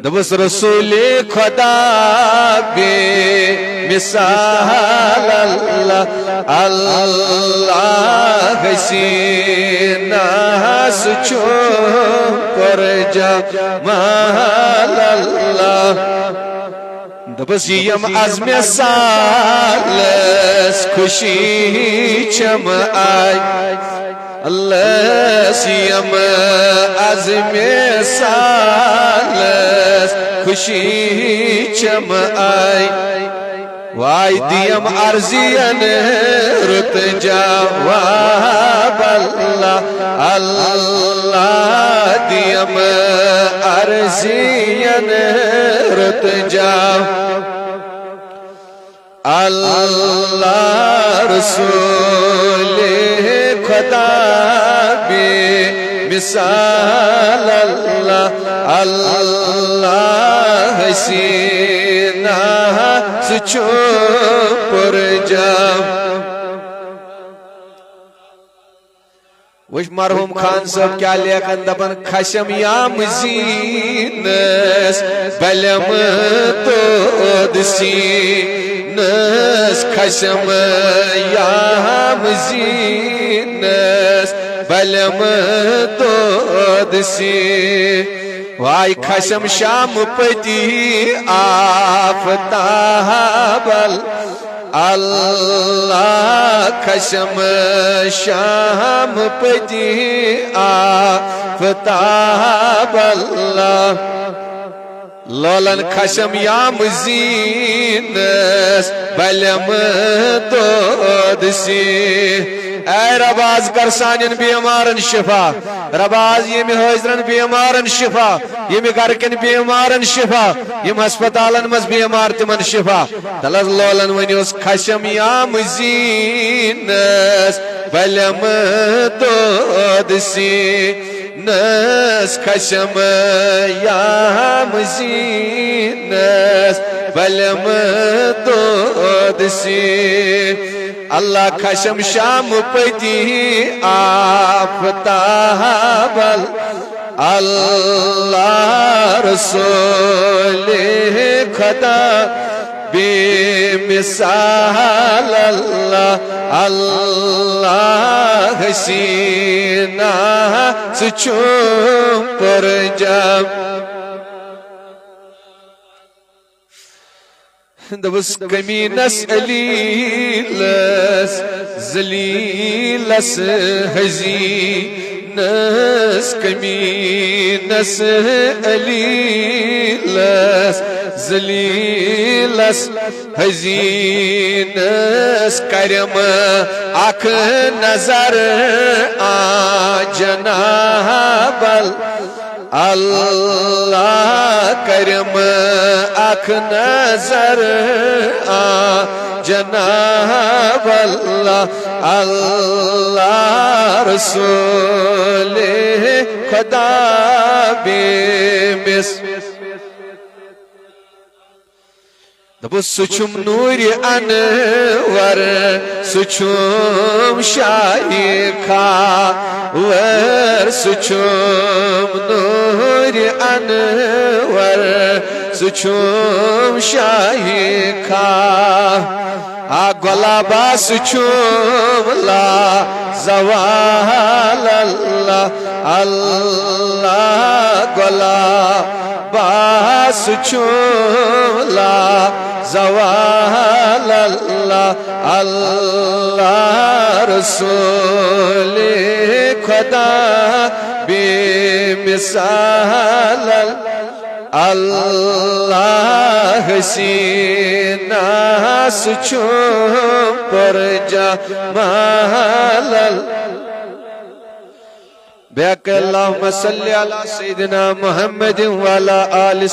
दबस रसूले खुदा बे मिसाल अल्लाह अल्लाह हसीना सुचो पर जा माल अल्लाह दबस यम अज़्म सालस खुशी चम आई अल्लाह सियम अज़्म सालस खुशी चम आई वाई दियम अर्जियन रुत जवाब अल्लाह अल्लाह दियम अर्जियन रुत जवाब अल्लाह रसूले खुदा बे मिसाल अल्लाह अल्लाह हसीना सुचो पर जा वश मरहूम खान साहब क्या लेखन दपन खशम या मजीनस बलम तो दसी नस खशम या मजीनस बलम तो दसी वाई खशम शाम पति आफताबल अल्लाह खशम शाम पति आफताब अल्लाह लोलन खशम या मजीनस बलम तो दसी ऐ रबाज कर सानिन बीमारन शिफा रबाज ये में हाजरन बीमारन शिफा ये में घर के बीमारन शिफा ये अस्पतालन मज बीमार तिमन शिफा तलस लोलन वनियोस खशम या मजीनस बलम तो दसी नस खशम या मजीनस बलम तो दसी अल्लाह खशम शाम पति आफताब अल्लाह रसूले खुदा बेमिसाल अल्लाह अल्लाह हसीना सुचो पर जब दबस कमीनस अलीलस जलीलस हजीनस कमीनस अलीलस जलीलस हजीनस करम आख नजर आ जनाबल अल्लाह करम आख नजर आ जनाब अल्लाह अल्लाह रसूले खुदा बेमिस दबस सुचुम नूर अनवर सुचुम शाइखा वर सुचुम नूर अनवर सुचुम शाइखा आ गुलाबा सुचुम ला जवाल अल्लाह अल्लाह गुलाबा सुचुम ला जवाल अल्लाह अल्लाह रसूले खुदा बेमिसाल अल्लाह हसीना सुचो पर जमाल बेक अल्लाहुम्मा सल्ली अला सय्यिदिना मुहम्मद व अला आलि